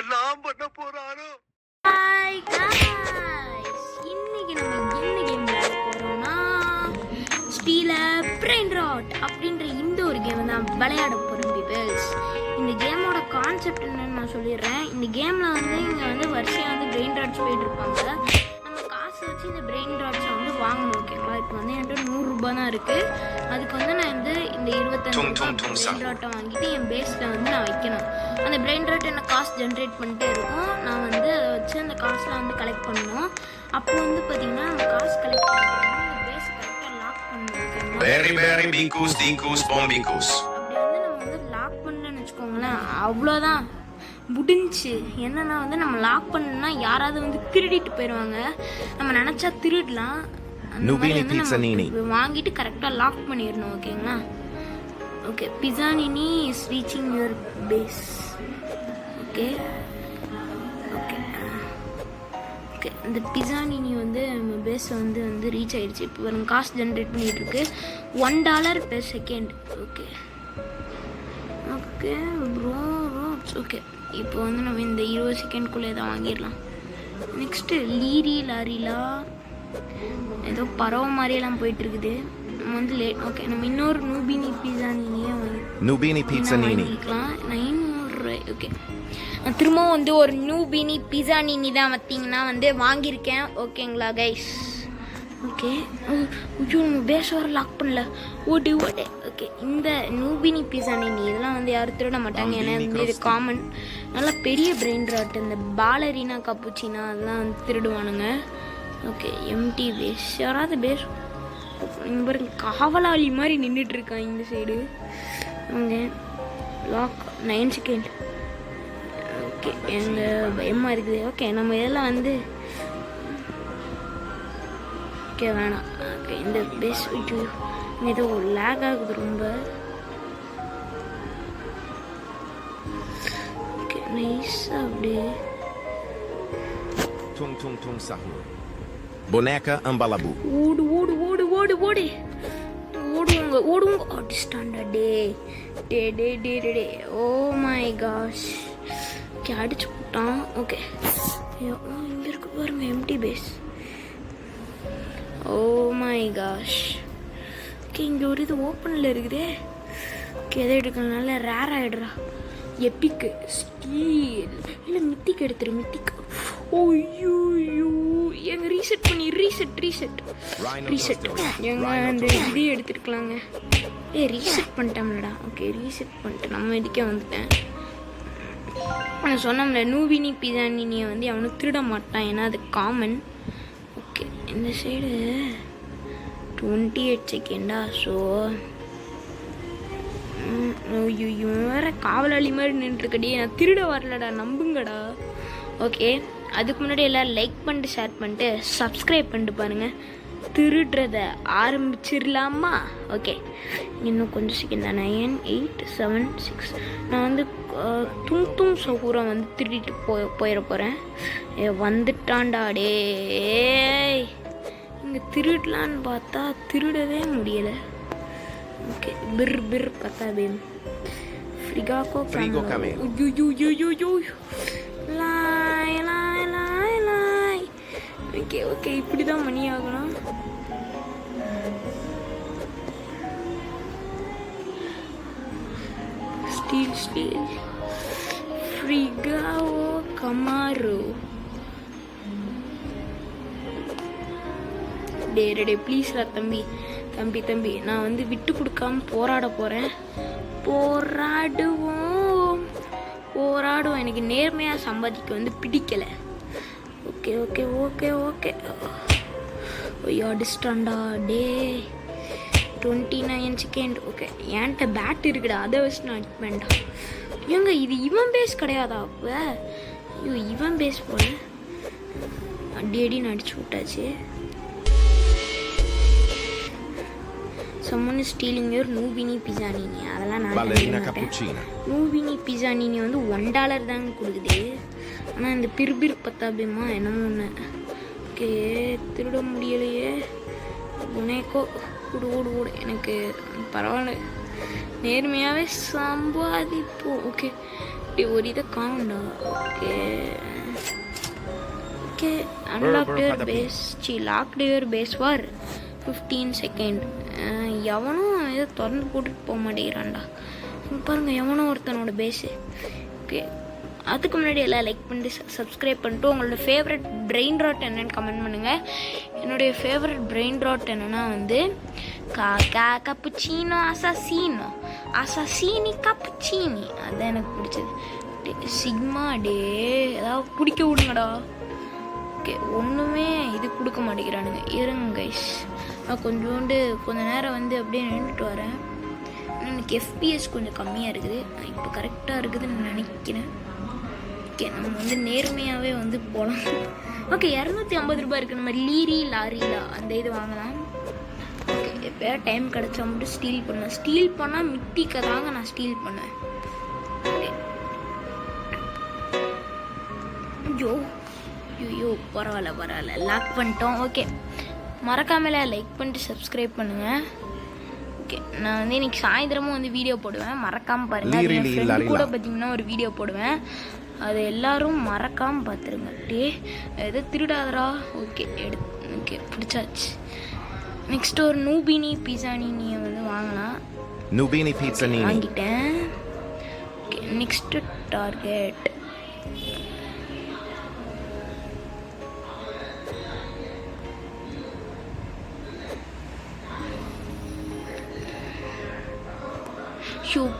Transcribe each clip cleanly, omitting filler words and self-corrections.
என்னெல்லாம் பண்ண போறாரோ. Hi guys, இன்னைக்கு நம்ம என்ன கேம் விளையாட போறோம்னா ஸ்டீல பிரெயின் ராட் அப்படின்ற இந்த ஒரு கேம் தான் விளையாட போறோம் பீப்பிள்ஸ். இந்த கேமோட கான்செப்ட் என்னன்னு நான் சொல்லிடுறேன். இந்த கேம்ல வந்து இங்க வந்து வரிசையா வந்து பிரெயின் ராட்ஸ் போயிட்டு இருப்பாங்க. நம்ம காசு வச்சு இந்த பிரெயின் ராட்ஸை வந்து வாங்கணும். ஓகேங்களா, இப்போ வந்து என்கிட்ட 100 ரூபாய் தான் இருக்கு. அதுக்கு வந்து நான் வந்து இந்த 25 பிரெயின் ராட்டை வாங்கிட்டு என் பேஸ்ல வந்து நான் வைக்கணும். அந்த பிரெயின் ராட் என்ன காசு ஜென்ரேட் பண்ணிட்டே இருக்கும். நான் வந்து அதை வச்சு அந்த காசுலாம் வந்து கலெக்ட் பண்ணணும். அப்போ வந்து பார்த்தீங்கன்னா நம்ம காசு கலெக்ட் பண்ணணும், அந்த பேஸ் கரெக்டாக லாக் பண்ணணும். அப்படி வந்து நம்ம வந்து லாக் பண்ணலன்னு வச்சுக்கோங்களேன், அவ்வளோதான் முடிஞ்சு. என்னன்னா வந்து நம்ம லாக் பண்ணோம்னா யாராவது வந்து திருடிட்டு போயிடுவாங்க. நம்ம நினச்சா திருடலாம். வாங்கிட்டு கரெக்டாக லாக் பண்ணிடணும். ஓகேங்களா, ஓகே. பிசானினி is reaching your base. Okay okay okay இந்த பிசானினி வந்து நம்ம பேஸை வந்து ரீச் ஆகிடுச்சு. இப்போ நம்ம காசு ஜென்ரேட் பண்ணிகிட்டு இருக்கு. $1 per second. Okay okay bro. Okay, இப்போ வந்து நம்ம இந்த 20 செகண்ட்குள்ளே தான் வாங்கிடலாம். நெக்ஸ்ட்டு லீரி லாரிலா ஏதோ பறவை மாதிரியெல்லாம் போயிட்டு இருக்குது. நம்ம வந்து லேட். ஓகே, நம்ம இன்னொரு நூபினி பிசானினியே வாங்கிக்கலாம். 900 ரூபாய். ஓகே, நான் திரும்பவும் வந்து ஒரு நூபினி பிசானினி தான் பார்த்தீங்கன்னா வந்து வாங்கியிருக்கேன். ஓகேங்களா கைஸ்? ஓகே. ஐயோ, நம்ம பேஸ் வர லாக் பண்ணல. ஓடி. ஓகே, இந்த நூபினி பிசானினி இதெல்லாம் வந்து யாரும் திருட மாட்டாங்க. ஏன்னா வந்து இது காமன். நல்லா பெரிய பிரெயின் ராட், இந்த பாலரினா கப்புச்சினா அதெல்லாம் வந்து திருடுவானுங்க. Okay, empty base. யாராவது பேஸ் இங்கே பாருங்க, காவலாளி மாதிரி நின்றுட்டு இருக்கான் இந்த side. Okay, lock 9 second. Okay, எங்கள் பயமாக இருக்குது. ஓகே, நம்ம இதெல்லாம் வந்து ஓகே வேணாம். ஓகே, இந்த பேஸ் விட்டு ஏதோ லேக் ஆகுது ரொம்ப. ஓகே, நைஸாக அப்படியே Boneca Ambalabu. ஓடு ஓடுங்க. அடிஸ்டாண்டா டே. Oh my gosh. ஓகே, அடிச்சு போட்டான். ஓகே, இங்கே இருக்கு பாருங்க empty base. Oh my gosh. Okay, இங்கே ஒரு இது ஓப்பனில் இருக்குதே. ஓகே, எதை எடுக்கணும்னால ரேர் ஆகிடுறா. எப்பிக்கு ஸ்டீல் இல்லை மித்திக் எடுத்துரு. மித்திக். ஓய்யோ, எங்க ரீசெட் எங்க அந்த இதையும் எடுத்துருக்கலாங்க. ரீசெட் பண்ணிட்டோம்லடா. ஓகே, ரீசெட் பண்ணிட்டு நம்ம இதுக்கே வந்துட்டேன். நான் சொன்னோம்ல, நூபினி பிசானினியை வந்து அவனும் திருட மாட்டான், ஏன்னா அது காமன். ஓகே, இந்த சைடு 28 செகண்டா. ஸோ ஐயோ, வேற காவலாளி மாதிரி நின்றுருக்கடி. நான் திருட வரலடா, நம்புங்கடா. ஓகே, அதுக்கு முன்னாடி எல்லோரும் லைக் பண்ணிட்டு ஷேர் பண்ணிட்டு சப்ஸ்கிரைப் பண்ணிட்டு பாருங்கள். திருடுறத ஆரம்பிச்சிடலாமா? ஓகே, இன்னும் கொஞ்சம் செகண்ட் தான். 9 8 7 6. நான் வந்து தும் சகூரை வந்து திருடிட்டு போயிட போகிறேன். வந்துட்டான்டா டே. இங்கே திருடலான்னு பார்த்தா திருடவே முடியலை. ஓகே, பிர் பார்த்தா பேம் ஃப்ரிகாக்கோ காமே. ஓகே இப்படி தான் மணி ஆகணும். ஸ்டீல் ஃப்ரிகாவோ கமாரோ. டே ப்ளீஸ்ரா தம்பி. நான் வந்து விட்டு கொடுக்காம போராட போகிறேன். போராடுவோம். எனக்கு நேர்மையாக சம்பாதிக்க வந்து பிடிக்கலை. ஓகே ஐயோ, அடிஸ்டாண்டா டே. 29 செகண்ட். ஓகே, என்கிட்ட பேட் இருக்குடா, அதை வச்சு நான் அடிப்பேன்டா. ஏங்க, இது இவன் பேஸ் கிடையாதா? அப்போ ஐயோ, இவன் பேஸ் போல. அடின்னு அடிச்சு விட்டாச்சு. someone is stealing your நூபினி பிசானினி. அதெல்லாம் நான் நூபினி பிசானினி வந்து $1 தாங்க கொடுக்குது. ஆனால் இந்த பிர்பிர் பத்தாபியமா என்னமோ ஒன்று. ஓகே, திருட முடியலையே. உனக்கோ ஓடு. எனக்கு பரவாயில்ல, நேர்மையாகவே சம்பாதிப்போம். ஓகே, ஒரு இதை காணும்டா. Okay okay unlocked your base locked your base for 15 second. எவனும் இதை திறந்து போட்டுட்டு போக மாட்டேங்கிறான்டா. பாருங்க எவனோ ஒருத்தனோட பேஸு. ஓகே அதுக்கு முன்னாடி எல்லாம் லைக் பண்ணிட்டு சப்ஸ்கிரைப் பண்ணிட்டு உங்களோட ஃபேவரட் பிரெயின் ராட் என்னென்னு கமெண்ட் பண்ணுங்கள். என்னுடைய ஃபேவரட் பிரெயின் ராட் என்னென்னா வந்து கப்புச்சீனோ அசாசீனி கப்புச்சீனி, அதுதான் எனக்கு பிடிச்சது. சிக்மா டே ஏதாவது பிடிக்க விடுங்கடா. ஓகே ஒன்றுமே இது கொடுக்க மாட்டேங்கிறானுங்க. இருங்க கைஸ், நான் கொஞ்ச நேரம் வந்து அப்படியே நின்றுட்டு வரேன். எனக்கு எஃபிஎஸ் கொஞ்சம் கம்மியாக இருக்குது. இப்போ கரெக்டாக இருக்குதுன்னு நான் நினைக்கிறேன். ஓகே நம்ம வந்து நேர்மையாகவே வந்து போகலாம். ஓகே 250 ரூபாய் இருக்குது. நம்ம லீரி லாரிலா அந்த இது வாங்கலாம். ஓகே எப்போயா டைம் கிடச்சா மட்டும் ஸ்டீல் பண்ணால் மிட்டிக்க தாங்க நான் ஸ்டீல் பண்ணுவேன். ஓகே ஐயோ பரவாயில்ல லாக் பண்ணிட்டோம். ஓகே மறக்காமல லைக் பண்ணிட்டு சப்ஸ்கிரைப் பண்ணுங்கள். ஓகே நான் வந்து இன்னைக்கு சாயந்தரமும் வந்து வீடியோ போடுவேன், மறக்காமல் பாருங்கள். கூட பார்த்தீங்கன்னா ஒரு வீடியோ போடுவேன், அது எல்லாரும் மறக்காமல் பார்த்துருங்க. டே எதோ திருடாதரா. ஓகே ஓகே பிடிச்சாச்சு. நெக்ஸ்ட் ஒரு நூபினி பிஸானியை வந்து வாங்கலாம். நூபினி பீட்சா வாங்கிட்டேன். Okay next target.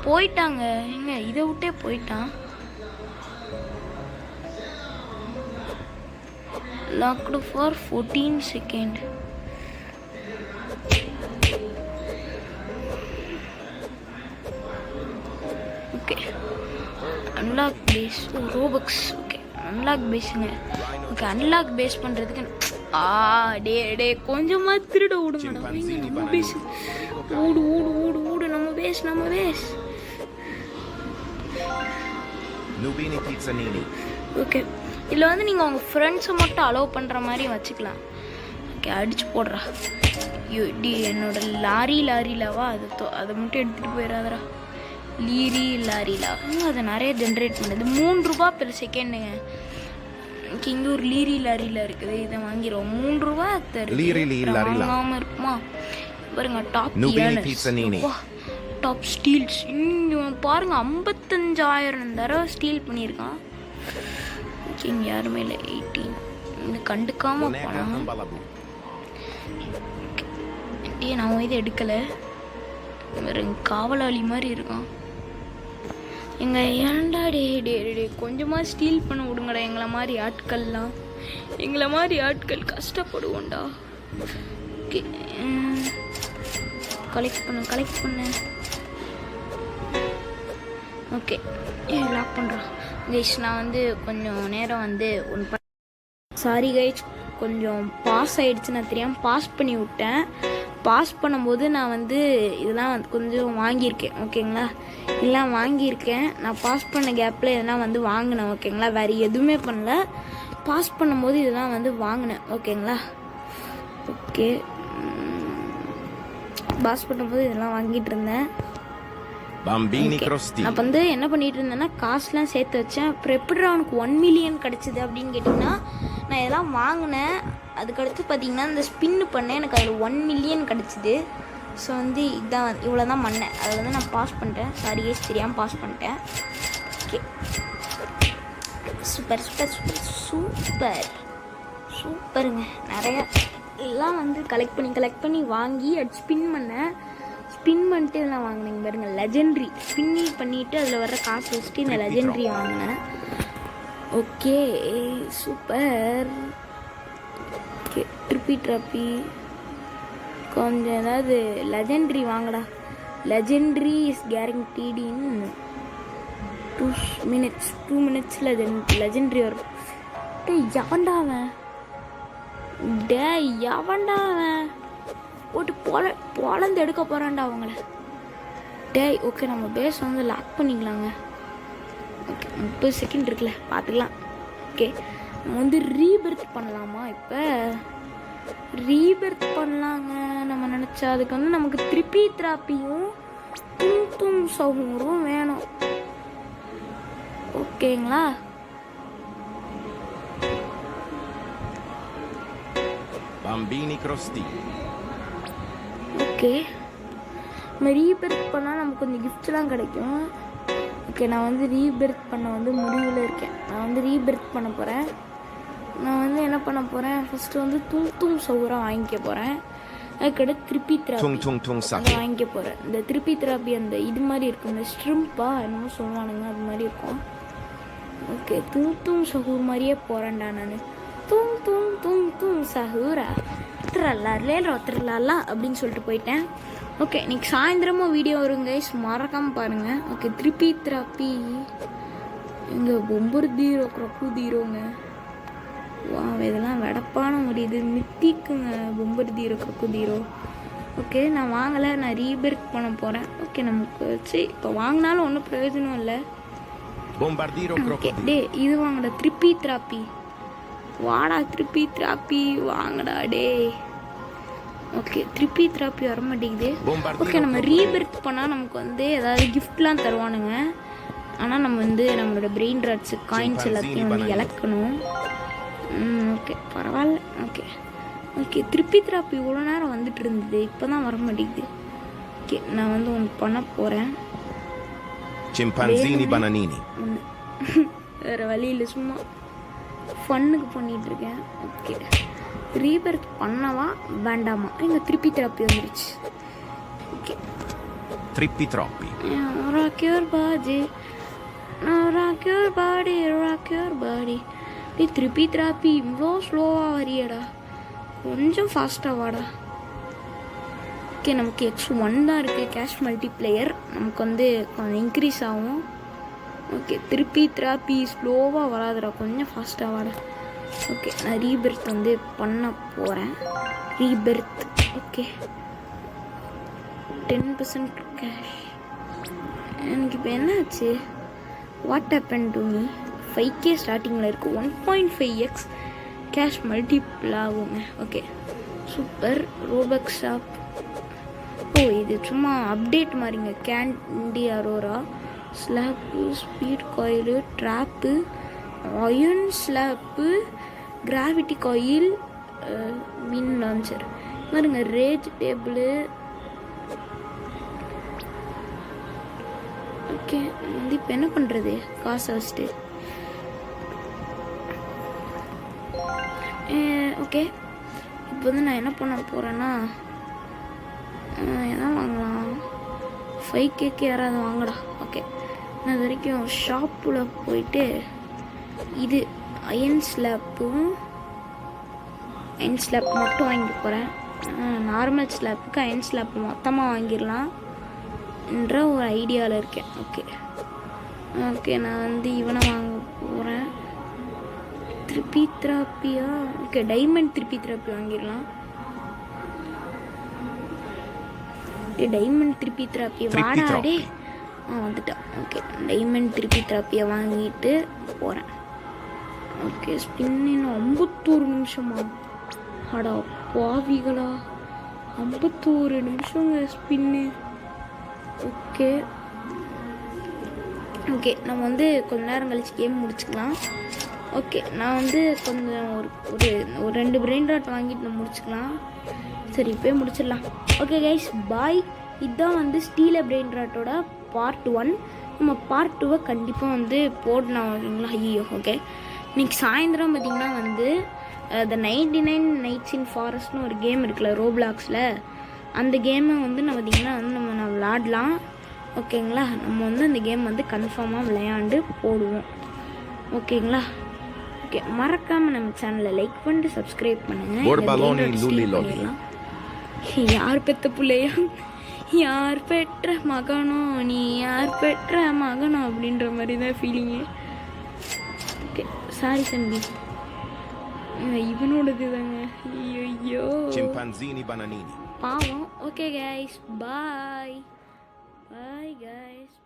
போயிட்டாங்க எங்க இதை விட்டே போயிட்டான். Locked for 14 second. Okay unlock base Robux. Okay unlock பேஸுங்க. ஓகே அன்லாக் பேஸ் பண்ணுறதுக்கு டே கொஞ்சமாக திருட விடுங்கடா. நம்ம பேஸ் ஓடு நம்ம பேஸ். நூபினி பீட்சா நீனி. ஓகே இதில் வந்து நீங்கள் உங்கள் ஃப்ரெண்ட்ஸை மட்டும் அலோவ் பண்ணுற மாதிரி வச்சுக்கலாம். ஓகே அடிச்சு போடுறா. என்னோட லாரிலாவா அதை மட்டும் எடுத்துகிட்டு போயிடாதரா. லாரிலா அதை நிறைய ஜென்ரேட் பண்ணுது. 3 ரூபா பெர் செகண்டுங்க. இங்கே ஒரு லாரிலா இருக்குது, இதை வாங்கிடுவோம். 3 ரூபா வாங்காமல் இருக்குமா பாருங்க. டாப் ஸ்டீல்ஸ் இங்கே பாருங்க 55,000 தடவை ஸ்டீல் பண்ணியிருக்கான். இங்கே யாருமே இல்லை. 18 இன்னும் கண்டுக்காம போனான். நான் இது எடுக்கலை. காவலாளி மாதிரி இருக்கான். எங்க ஏன்டா டே கொஞ்சமாக ஸ்டீல் பண்ண விடுங்கடா. எங்களை மாதிரி ஆட்கள் கஷ்டப்படுவோம்டா. ஓகே கலெக்ட் பண்ண. ஓகே லாக் பண்ணுறான் கைஸ். நான் வந்து கொஞ்சம் நேரம் வந்து சாரி கைஸ், கொஞ்சம் பாஸ் ஆகிடுச்சு. நான் தெரியாமல் பாஸ் பண்ணி விட்டேன். பாஸ் பண்ணும்போது நான் வந்து இதெல்லாம் வந்து கொஞ்சம் வாங்கியிருக்கேன். ஓகேங்களா, இதெல்லாம் வாங்கியிருக்கேன். நான் பாஸ் பண்ண கேப்பில் இதெல்லாம் வந்து வாங்கினேன். ஓகேங்களா, வேறு எதுவுமே பண்ணல. பாஸ் பண்ணும்போது இதெல்லாம் வந்து வாங்கினேன். ஓகேங்களா. ஓகே பாஸ் பண்ணும்போது இதெல்லாம் வாங்கிட்டு இருந்தேன். நான் வந்து என்ன பண்ணிட்டு இருந்தேன்னா காசுலாம் சேர்த்து வச்சேன். அப்புறம் எப்படி அவனுக்கு 1 மில்லியன் கிடச்சிது அப்படின்னு கேட்டிங்கன்னா, நான் இதெல்லாம் வாங்கினேன். அதுக்கடுத்து பார்த்தீங்கன்னா இந்த ஸ்பின்னு பண்ணேன், எனக்கு அதில் 1 மில்லியன் கிடச்சிது. ஸோ வந்து இதான் இவ்வளோ தான் பண்ணேன். அதில் வந்து நான் பாஸ் பண்ணிட்டேன். சாரி கேஸ் தெரியாமல் பாஸ் பண்ணிட்டேன். ஓகே சூப்பருங்க. நிறையா எல்லாம் வந்து கலெக்ட் பண்ணி வாங்கி அது ஸ்பின் பண்ணேன். ஸ்பின் பண்ணிட்டு இதெல்லாம் வாங்கினேங்க பாருங்க. லெஜெண்ட்ரி ஸ்பின்னி பண்ணிவிட்டு அதில் வர்ற காசு வச்சுட்டு இந்த லெஜெண்ட்ரி வாங்கினேன். Okay super. ஓகே ட்ராப்பி கொஞ்சம் ஏதாவது லெஜெண்ட்ரி வாங்கடா. லெஜெண்ட்ரி இஸ் கேரண்டீட் இன் 2 மினிட்ஸில் லெஜெண்ட்ரி வரும். எவன்டா அவன் போட்டு பொழந்து எடுக்க போகிறான்டா அவங்கள. ஓகே நம்ம பேஸ் வந்து லாக் பண்ணிக்கலாங்க. ஓகே 30 செகண்ட் இருக்குல்ல, பார்த்துக்கலாம். ஓகே நம்ம வந்து ரீபர்த் பண்ணலாமா? இப்போ ரீபர்த் பண்ணலாங்க நம்ம நினச்சா. அதுக்கு வந்து நமக்கு திருப்பி திராப்பியும் தும் சவுரும் வேணும். ஓகேங்களா? Bambini crostini. ஓகே, நம்ம ரீபெர்த் பண்ணால் நமக்கு கொஞ்சம் கிஃப்ட்லாம் கிடைக்கும். ஓகே, நான் வந்து ரீபெர்த் பண்ண வந்து முடிவில் இருக்கேன். நான் வந்து ரீபெர்த் பண்ண போகிறேன். நான் வந்து என்ன பண்ண போகிறேன், ஃபஸ்ட்டு வந்து தூம் சவுரா வாங்கிக்க போகிறேன். அதுக்கடுத்து திருப்பி Tung tung tung sahur. வாங்கிக்க போகிறேன். இந்த திருப்பி திராப்பி அந்த இது மாதிரி இருக்கும், இந்த ஸ்ட்ரிம்பா என்னமோ சொல்லுவானுங்க, அது மாதிரி இருக்கும். ஓகே, தூம் சஹூர் மாதிரியே போகிறேன்டா நான். தூம் சஹூரா திரலா அப்படின்னு சொல்லிட்டு போயிட்டேன். ஓகே, இன்னைக்கு சாயந்தரமும் வீடியோ வருங்க, மறக்காமல் பாருங்கள். ஓகே, திருப்பி திராப்பி இங்கே பொம்பர் தீரோ க்ரொக்கு தீரோங்க. வா, இதெல்லாம் வெடப்பான முடியுது, மித்திக்குங்க பொம்பர் தீரோ க்ரொக்கு தீரோ. ஓகே, நான் வாங்கலை, நான் ரீபெர்த் பண்ண போகிறேன். ஓகே, நமக்கு வச்சு இப்போ வாங்கினாலும் ஒன்றும் பிரயோஜனம் இல்லை. Bombardiro okay, crocodilo. டே இது வாங்கடா திருப்பி திராப்பி. வாடா திருப்பி திராப்பி வாங்கடா டே. ஓகே, திருப்பி திராப்பி வர மாட்டேங்குது. ஓகே, நம்ம ரீபெர்த் பண்ணால் நமக்கு வந்து ஏதாவது கிஃப்ட்லாம் தருவானுங்க. ஆனால் நம்ம வந்து நம்மளோட பிரெயின் ராட்ஸு காயின்ஸ் எல்லாத்தையும் வந்து இழக்கணும். ஓகே, பரவாயில்ல. ஓகே, திருப்பி திராப்பி இவ்வளோ நேரம் வந்துட்டு இருந்தது, இப்போ தான் வர மாட்டேங்குது. ஓகே, நான் வந்து ஒன்று பண்ண போகிறேன். Chimpanzini bananini. வேறு வழி இல்லை, சும்மா ஃபன்னுக்கு பண்ணிகிட்ருக்கேன். ஓகே, ரீபெர்த் பண்ணவா வேண்டாமா? இங்கே திருப்பி திராப்பி வந்துருச்சு. Okay, Trippi troppi. Rock your body, rock your body, rock your body. டே திருப்பி திராப்பி இவ்வளோ ஸ்லோவாக வரியடா, கொஞ்சம் ஃபாஸ்ட்டாக வாடா. ஓகே, நமக்கு X1 தான் இருக்குது, கேஷ் மல்டிப்ளேயர் நமக்கு வந்து கொஞ்சம் இன்க்ரீஸ் ஆகும். ஓகே, திருப்பி திராப்பி ஸ்லோவாக வராதுடா, கொஞ்சம் ஃபாஸ்ட்டாக வாடா. ஓகே, நான் ரீபெர்த் வந்து பண்ண போகிறேன். ரீபெர்த். Okay, 10% cash. எனக்கு இப்போ என்ன ஆச்சு? What happen to me? 5K ஸ்டார்டிங்கில் இருக்குது, 1.5x கேஷ் மல்டிபிள் ஆகுங்க. Okay, super. Robux shop. Oh, இது சும்மா அப்டேட் மாதிரிங்க. Candy aurora, slab, speed coil, drop, iron slab, gravity coil, மின் லான்ச்சர் மாதிரிங்க. Rage table. ஓகே, வந்து இப்போ என்ன பண்ணுறது? காசை வச்சுட்டு. ஓகே, இப்போ வந்து நான் என்ன பண்ண போகிறேன்னா, எதா வாங்கலாம்? 5Kக்கு யாராவது வாங்கடா. ஓகே, நான் இது வரைக்கும் ஷாப்பில் போயிட்டு இது அயன் ஸ்லாப்பும் அயன் ஸ்லாப் மட்டும் வாங்கிட்டு போகிறேன். நார்மல் ஸ்லாப்புக்கு அயன் ஸ்லாப் மொத்தமாக வாங்கிடலாம் என்ற ஒரு ஐடியாவில் இருக்கேன். ஓகே, நான் வந்து இவனை வாங்க போகிறேன். திருப்பி திராப்பியா? ஓகே, டைமண்ட் திருப்பி திராப்பி வாங்கிடலாம். டைமண்ட் திருப்பி திராப்பியை வாடாடே. வந்துட்டேன். ஓகே, டைமண்ட் திருப்பி திராப்பியை வாங்கிட்டு போகிறேன். ஓகே, ஸ்பின் இன்னும் 51 நிமிஷமா? அடா பாவிகளா, 51 நிமிஷங்க ஸ்பின்னு. ஓகே, நம்ம வந்து கொஞ்ச நேரம் கழிச்சு கேம் முடிச்சுக்கலாம். ஓகே, நான் வந்து கொஞ்சம் ஒரு 2 பிரெயின் ராட் வாங்கிட்டு நம்ம முடிச்சுக்கலாம். சரி, இப்போயே முடிச்சிடலாம். ஓகே கைஸ், பாய். இதுதான் வந்து ஸ்டீல பிரெயின் ராட்டோட பார்ட் 1. நம்ம பார்ட் 2 கண்டிப்பாக வந்து போடலாம், ஓகேங்களா? ஐயோ. ஓகே, இன்னைக்கு சாயந்தரம் பார்த்திங்கன்னா வந்து த 99 Nights in Forestன்னு ஒரு கேம் இருக்குல்ல ரோப்ளாக்ஸில், அந்த கேமை வந்து நான் பார்த்திங்கன்னா வந்து நான் விளாடலாம், ஓகேங்களா? நம்ம வந்து அந்த கேம் வந்து கன்ஃபார்மாக விளையாண்டு போடுவோம், ஓகேங்களா? ஓகே, மறக்காமல் நம்ம சேனலை லைக் பண்ணிட்டு சப்ஸ்கிரைப் பண்ணுங்கள். யார் பெற்ற பிள்ளையா, யார் பெற்ற மகனோ, நீ யார் பெற்ற மகனோ அப்படின்ற மாதிரி தான் ஃபீலிங்கு. ஓகே, சாரி தம்பி, இவனோடது தாங்க. ஐயோ, பாவம். Okay guys, bye guys.